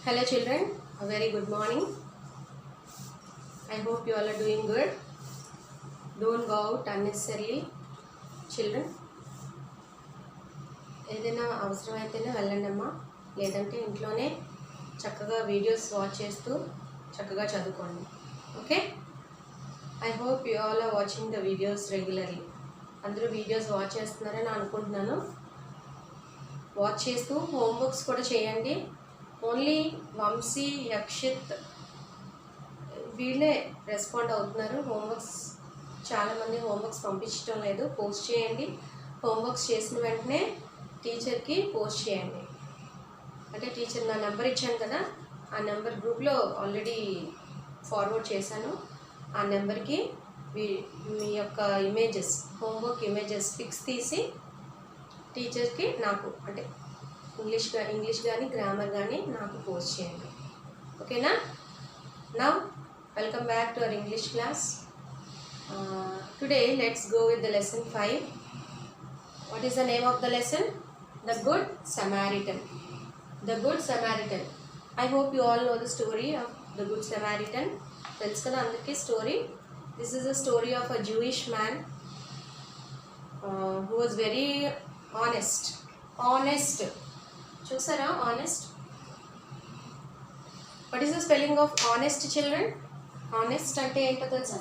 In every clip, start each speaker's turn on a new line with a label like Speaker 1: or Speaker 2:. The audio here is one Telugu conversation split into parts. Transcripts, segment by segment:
Speaker 1: Hello children, a very good morning. I hope you all are doing good. Don't go out unnecessarily, children. ఏదైనా అవసరమైతేనే వెళ్ళండి అమ్మా, లేదంటే ఇంట్లోనే చక్కగా వీడియోస్ వాచ్ చేస్తూ చక్కగా చదువుకోండి. Okay, I hope you all are watching the videos regularly. అందరూ వీడియోస్ వాచ్ చేస్తున్నారని అనుకుంటున్నాను. వాచ్ చేస్తూ హోంవర్క్స్ కూడా చేయండి. ఓన్లీ వంశీ, యక్షిత్ వీళ్ళే రెస్పాండ్ అవుతున్నారు. హోంవర్క్స్ చాలామంది హోంవర్క్స్ పంపించడం లేదు. పోస్ట్ చేయండి. హోంవర్క్స్ చేసిన వెంటనే టీచర్కి పోస్ట్ చేయండి. అంటే టీచర్ నా నెంబర్ ఇచ్చాను కదా, ఆ నెంబర్ గ్రూప్లో ఆల్రెడీ ఫార్వర్డ్ చేశాను. ఆ నెంబర్కి మీ యొక్క ఇమేజెస్, హోంవర్క్ ఇమేజెస్ పిక్స్ తీసి టీచర్కి నాకు అంటే ఇంగ్లీష్ కానీ గ్రామర్ కానీ నాకు పోస్ట్ చేయండి. ఓకేనా? Now welcome back to our English class. Today let's go with the lesson 5. What is the name of the lesson? The Good Samaritan. The Good Samaritan. I hope you all know the story of the Good Samaritan. తెలుసు కదా అందరికీ story. This is a story of a Jewish man who was very honest. చూసారా honest? What is the spelling of honest, children? Honest అంటే ఏంటో తెలుసా?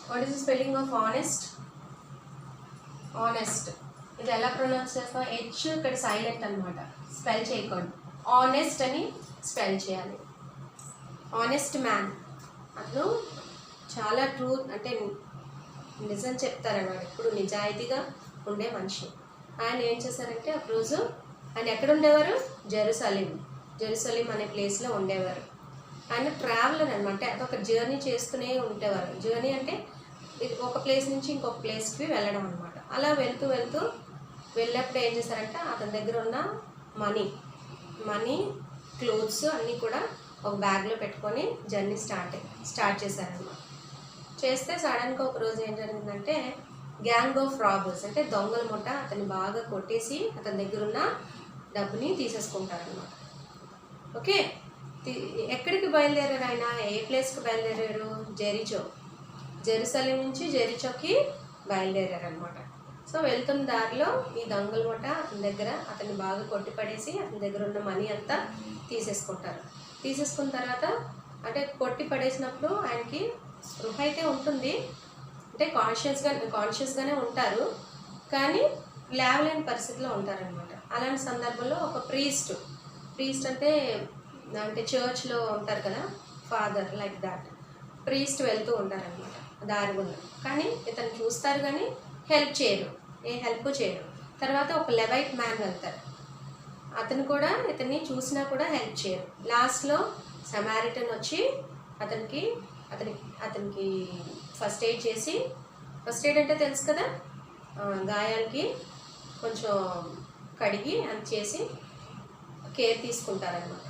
Speaker 1: What is the spelling of honest? Honest ఇది ఎలా ప్రొనౌన్స్ చేస్తాం? హెచ్ ఇక్కడ సైలెంట్ అనమాట, స్పెల్ చేయకూడదు. ఆనెస్ట్ అని స్పెల్ చేయాలి. ఆనెస్ట్ మ్యాన్ అతను చాలా ట్రూత్ అంటే నిజం చెప్తారన్నమాట. ఇప్పుడు నిజాయితీగా ఉండే మనిషి. ఆయన ఏం చేశారంటే ఒకరోజు ఆయన ఎక్కడ ఉండేవారు? జెరూసలేం అనే ప్లేస్లో ఉండేవారు. ఆయన ట్రావెలర్ అనమాట. ఒక జర్నీ చేస్తూనే ఉండేవారు. జర్నీ అంటే ఒక ప్లేస్ నుంచి ఇంకొక ప్లేస్కి వెళ్ళడం అనమాట. అలా వెళ్ళినప్పుడు ఏం చేశారంటే అతని దగ్గర ఉన్న మనీ క్లోత్స్ అన్నీ కూడా ఒక బ్యాగ్లో పెట్టుకొని జర్నీ స్టార్ట్ చేశారనమాట. చేస్తే సడన్గా ఒక రోజు ఏం జరిగిందంటే గ్యాంగ్ ఆఫ్ రాబర్స్ అంటే దొంగల ముఠ అతన్ని బాగా కొట్టేసి అతని దగ్గర ఉన్న డబ్బుని తీసేసుకుంటారనమాట. ఓకే, ఎక్కడికి బయలుదేరారు ఆయన? ఏ ప్లేస్కి బయలుదేరారు? జెరూసలేం నుంచి జెరిచోకి బయలుదేరారు అనమాట. సో వెళ్తున్న దారిలో ఈ దొంగల ముఠ అతని దగ్గర అతన్ని బాగా కొట్టి పడేసి అతని దగ్గర ఉన్న మనీ అంతా తీసేసుకుంటారు. తీసేసుకున్న తర్వాత అంటే కొట్టి పడేసినప్పుడు ఆయనకి స్పృహ అయితే ఉంటుంది, అంటే కాన్షియస్గానే ఉంటారు, కానీ లేవలేని పరిస్థితిలో ఉంటారనమాట. అలాంటి సందర్భంలో ఒక ప్రీస్ట్ అంటే చర్చ్లో ఉంటారు కదా, ఫాదర్ లైక్ దాట్ ప్రీస్ట్ వెళ్తూ ఉంటారనమాట దారి గుండా. కానీ ఇతను చూస్తారు కానీ హెల్ప్ చేయరు. తర్వాత ఒక లెవైట్ మ్యాన్ వెళ్తారు. అతను కూడా ఇతన్ని చూసినా కూడా హెల్ప్ చేయరు. లాస్ట్లో సమారిటన్ వచ్చి అతనికి ఫస్ట్ ఎయిడ్ చేసి, ఫస్ట్ ఎయిడ్ అంటే తెలుసు కదా, గాయాలకి కొంచెం కడిగి అది చేసి కేర్ తీసుకుంటారనమాట.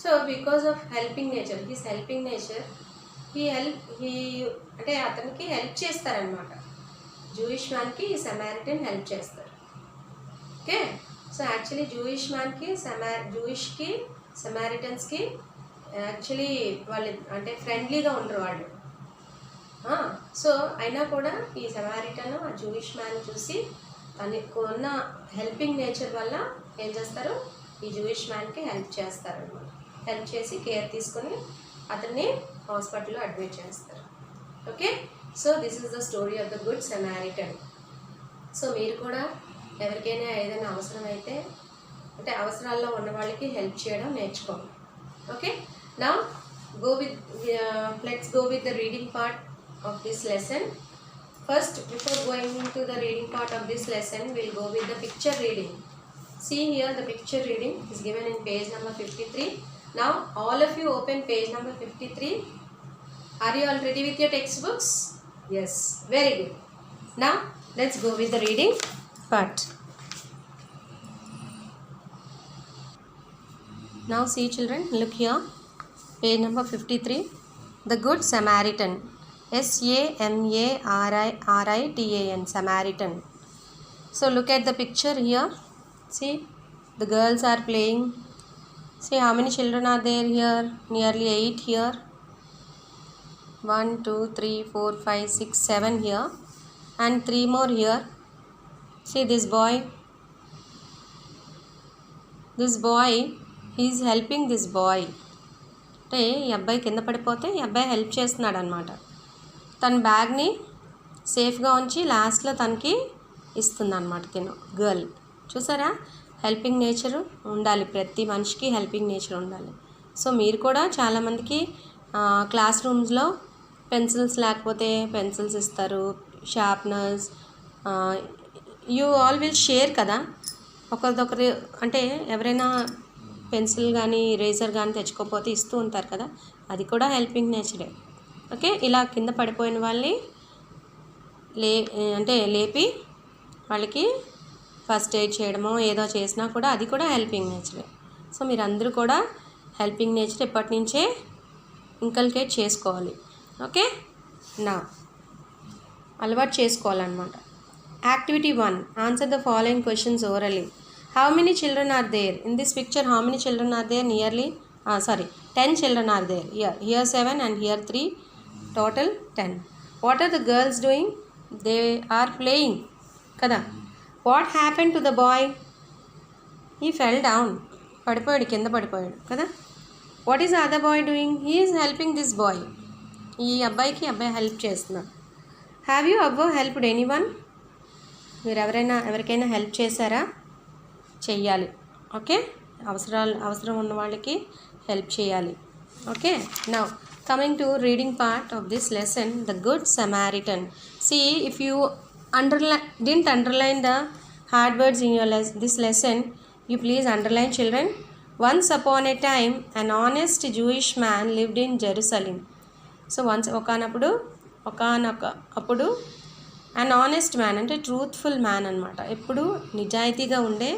Speaker 1: So because of helping nature అంటే అతనికి హెల్ప్ చేస్తారనమాట. జూయిష్ మ్యాన్కి సమారిటన్ హెల్ప్ చేస్తారు. ఓకే, సో యాక్చువల్లీ జూయిష్కి సమారిటన్స్కి యాక్చువల్లీ వాళ్ళు అంటే ఫ్రెండ్లీగా ఉండరు వాళ్ళు. సో అయినా కూడా ఈ సమారిటన్ ఆ జూయిష్ మ్యాన్ చూసి తనకు ఉన్న హెల్పింగ్ నేచర్ వల్ల ఏం చేస్తారు? ఈ జూయిష్ మ్యాన్కి హెల్ప్ చేస్తారు అనమాట. హెల్ప్ చేసి కేర్ తీసుకొని అతన్ని హాస్పిటల్లో అడ్మిట్ చేస్తారు. Okay, so this is the story of the good Samaritan. So మీరు కూడా ఎవరికైనా ఏదైనా అవసరమైతే అంటే అవసరాల్లో ఉన్న వాళ్ళకి హెల్ప్ చేయడం నేర్చుకోండి. Okay, now let's go with the reading part of this lesson. First, before going into the reading part of this lesson, we'll go with the picture reading. See here, the picture reading is given in page number 53. Now all of you open page number 53. Are you all ready with your textbooks? Yes, very good. Now let's go with the reading part. Now see children, look here, page number 53. The Good Samaritan. Samaritan. Samaritan. So look at the picture here. See, The girls are playing. See how many children are there here? Nearly 8 here. 1, 2, 3, 4, 5, 6, 7 here. And 3 more here. See this boy. This boy, he is helping this boy. అంటే ఈ అబ్బాయి కింద పడిపోతే ఈ అబ్బాయి హెల్ప్ చేస్తున్నాడు అనమాట. తన బ్యాగ్ని సేఫ్గా ఉంచి లాస్ట్లో తనకి ఇస్తుంది అనమాట తిను గర్ల్. చూసారా, హెల్పింగ్ నేచర్ ఉండాలి, ప్రతి మనిషికి హెల్పింగ్ నేచర్ ఉండాలి. సో మీరు కూడా చాలామందికి క్లాస్ రూమ్స్లో పెన్సిల్స్ లేకపోతే పెన్సిల్స్ ఇస్తారు, sharpeners, you all will share కదా. ఒకరిదొకరు అంటే ఎవరైనా పెన్సిల్ కానీ ఇరేజర్ కానీ తెచ్చుకోకపోతే ఇస్తూ ఉంటారు కదా, అది కూడా హెల్పింగ్ నేచరే. ఓకే, ఇలా కింద పడిపోయిన వాళ్ళని లేపి వాళ్ళకి ఫస్ట్ ఎయిడ్ చేయడమో ఏదో చేసినా కూడా అది కూడా హెల్పింగ్ నేచరే. సో మీరందరూ కూడా హెల్పింగ్ నేచర్ ఎప్పటి నుంచే ఇంకల్కేట్ చేసుకోవాలి. ఓకే, నా అలవాటు చేసుకోవాలన్నమాట. Activity 1, answer the following questions orally. How many children are there? In this picture, how many children are there? Nearly, 10 children are there. Here 7 and here 3. Total 10. What are the girls doing? They are playing. Kada. What happened to the boy? He fell down. Padipoyadu, kinda padipoyadu. Kada. What is the other boy doing? He is helping this boy. Ee abbayiki abbayi help chestunnadu. Have you ever helped anyone? మీరు ఎవరికైనా హెల్ప్ చేశారా? చెయ్యాలి. ఓకే, అవసరం ఉన్న వాళ్ళకి హెల్ప్ చేయాలి. Okay, now coming to reading part of this lesson, the good Samaritan. See, if you didn't underline the hard words in your this lesson, you please underline, children. Once upon a time, an honest Jewish man lived in Jerusalem. So once ఒకానొకప్పుడు an honest man అంటే ట్రూత్ఫుల్ మ్యాన్ అనమాట. ఎప్పుడు నిజాయితీగా ఉండే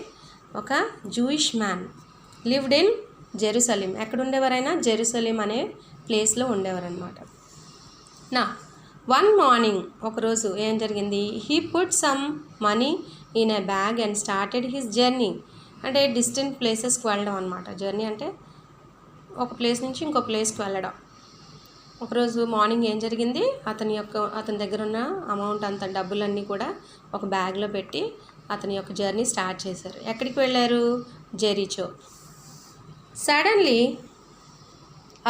Speaker 1: ఒక Jewish man lived in Jerusalem. ఎక్కడ ఉండేవారైనా జెరూసలేం అనే ప్లేస్లో ఉండేవారనమాట. నా వన్ మార్నింగ్, ఒకరోజు ఏం జరిగింది, he put some money in a bag and started his journey. అంటే డిస్టెంట్ ప్లేసెస్కి వెళ్ళడం అనమాట. జర్నీ అంటే ఒక ప్లేస్ నుంచి ఇంకో ప్లేస్కి వెళ్ళడం. ఒకరోజు మార్నింగ్ ఏం జరిగింది, అతని దగ్గర ఉన్న అమౌంట్ అంత డబ్బులన్నీ కూడా ఒక బ్యాగ్లో పెట్టి అతని యొక్క జర్నీ స్టార్ట్ చేశారు. ఎక్కడికి వెళ్ళారు? Jericho. Suddenly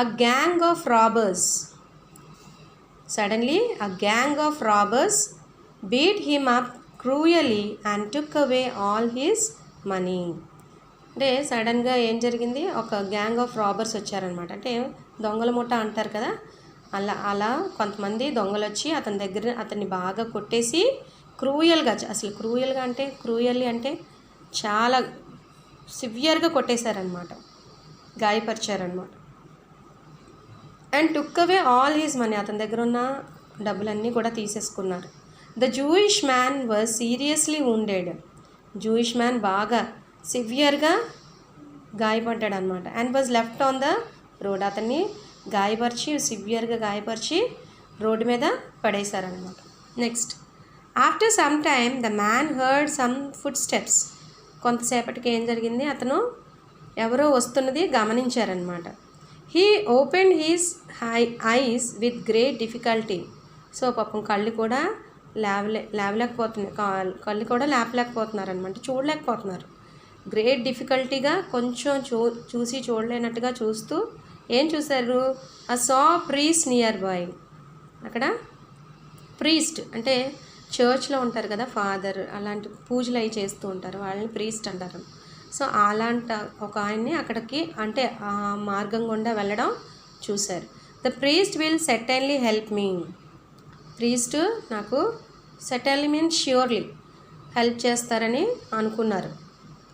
Speaker 1: a gang of robbers beat him up cruelly and took away all his money. అంటే సడన్గా ఏం జరిగింది, ఒక గ్యాంగ్ ఆఫ్ రాబర్స్ వచ్చారనమాట. అంటే దొంగల ముఠ అంటారు కదా, అలా కొంతమంది దొంగలు వచ్చి అతన్ని బాగా కొట్టేసి క్రూయల్గా, అసలు క్రూయల్లీ అంటే చాలా సివియర్గా కొట్టేశారనమాట, గాయపరిచారనమాట. And took away all his money, అతని దగ్గర ఉన్న డబ్బులన్నీ కూడా తీసేసుకున్నారు. The Jewish man was seriously wounded. Jewish man బాగా సివియర్గా గాయపడ్డాడు అనమాట. And was left on the road, అతన్ని సివియర్గా గాయపరిచి రోడ్డు మీద పడేశారనమాట. Next, after some time the man heard some footsteps. కొంతసేపటికి ఏం జరిగింది, అతను ఎవరో వస్తున్నది గమనించారనమాట. He open his eyes with great difficulty. So పాపం కళ్ళు కూడా లేపలేకపోతున్నారనమాట, చూడలేకపోతున్నారు. గ్రేట్ డిఫికల్టీగా కొంచెం చూడలేనట్టుగా చూస్తూ ఏం చూశారు, ఆ సా ప్రీస్ట్ నియర్ బై. అక్కడ ప్రీస్ట్ అంటే చర్చ్లో ఉంటారు కదా, ఫాదర్, అలాంటి పూజలు అవి చేస్తూ ఉంటారు, వాళ్ళని ప్రీస్ట్ అంటారు. సో అలాంటి ఒక ఆయన్ని అక్కడికి అంటే ఆ మార్గం గుండా వెళ్ళడం చూశారు. The priest will certainly help me. Priest నాకు సెటన్లీ మీన్స్ ష్యూర్లీ హెల్ప్ చేస్తారని అనుకున్నారు.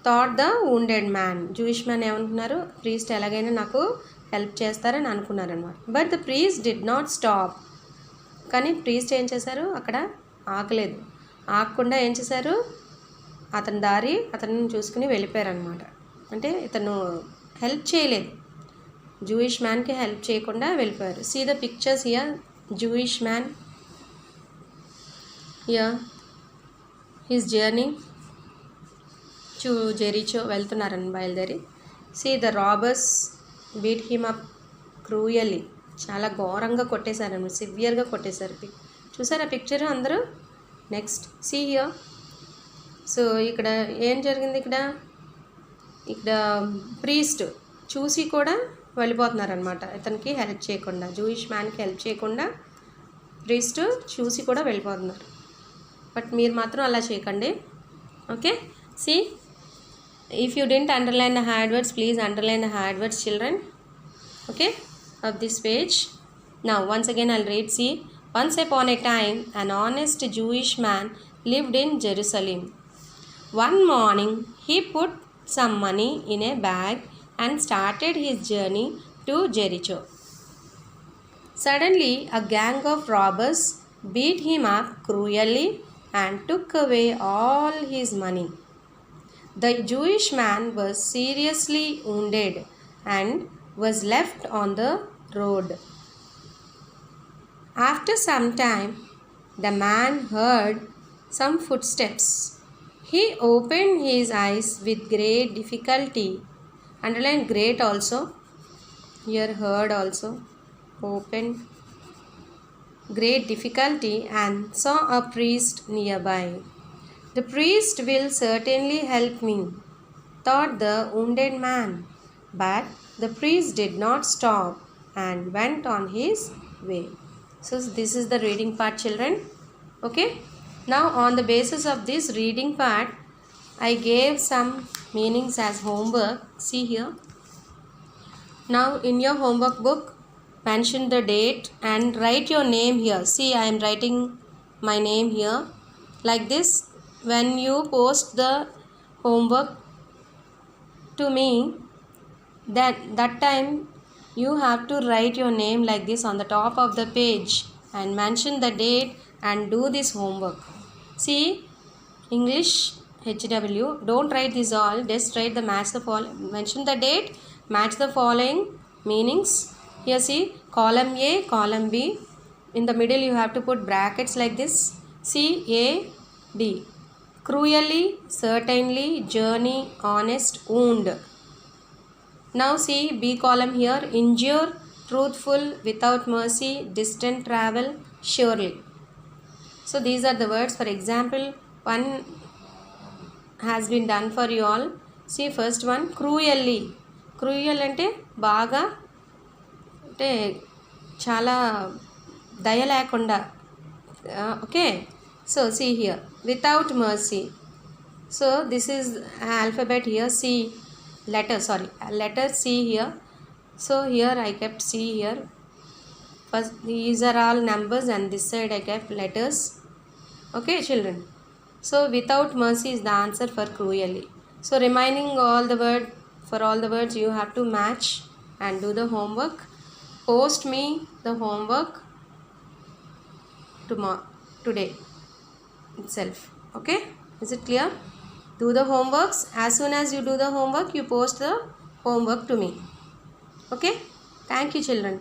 Speaker 1: Thought the wounded man. Jewish man ఏమనుకున్నారు, ప్రీస్ట్ ఎలాగైనా నాకు హెల్ప్ చేస్తారని అనుకున్నారనమాట. But the priest did not stop. కానీ ప్రీస్ట్ ఏం చేశారు, అక్కడ ఆగలేదు. ఆగకుండా ఏం చేశారు, అతన్ని చూసుకుని వెళ్ళిపోయారనమాట. అంటే ఇతను హెల్ప్ చేయలేదు, జూయిష్ మ్యాన్కి హెల్ప్ చేయకుండా వెళ్ళిపోయారు. See the pictures here, Jewish man here his journey. To Jericho వెళ్తున్నారని బయలుదేరి. See the robbers beat him up cruelly. చాలా ఘోరంగా కొట్టేశారనమాట, సివియర్గా కొట్టేశారు. చూసారా పిక్చర్ అందరూ? Next see here. సో ఇక్కడ ఏం జరిగింది? ఇక్కడ ప్రీస్ట్ చూసి కూడా వెళ్ళిపోతున్నారనమాట, ఇతనికి హెల్ప్ చేయకుండా, జూయిష్ మ్యాన్కి హెల్ప్ చేయకుండా ప్రీస్ట్ చూసి కూడా వెళ్ళిపోతున్నారు. బట్ మీరు మాత్రం అలా చేయకండి. Okay, see if you don't underline the hard words, please underline the hard words children. Okay, of this page. Now once again I'll read. See, once upon a time an honest Jewish man lived in Jerusalem. One morning he put some money in a bag and started his journey to Jericho. Suddenly a gang of robbers beat him up cruelly and took away all his money. The Jewish man was seriously wounded and was left on the road. After some time, the man heard some footsteps. He opened his eyes with great difficulty. Underline great also. Here heard also. Opened. Great difficulty and saw a priest nearby. The priest will certainly help me, thought the wounded man. But the priest did not stop and went on his way. So this is the reading part, children. Okay, now on the basis of this reading part I gave some meanings as homework. See here. Now in your homework book, mention the date and write your name here. See, I am writing my name here like this. When you post the homework to me, that time you have to write your name like this on the top of the page and mention the date and do this homework. See, English HW, don't write this all, just write the match the following, mention the date, match the following meanings. Here see, column A, column B, in the middle you have to put brackets like this. C, A, D. Cruelly, certainly, journey, honest, wound. Now see B column here, injure, truthful, without mercy, distant travel, surely. So these are the words. For example, one has been done for you all. See first one, cruelly. Cruel ante baga ante chala daya lekunda. Okay, so see here, without mercy. So this is alphabet here, C. Letter C here. So here I kept C here. First these are all numbers and this side I kept letters. Okay, children. So without mercy is the answer for cruelly. So remaining all the word, for all the words you have to match and do the homework. Post me the homework today itself. Okay, is it clear? Do the homeworks. As soon as you do the homework, you post the homework to me. Okay, thank you, children.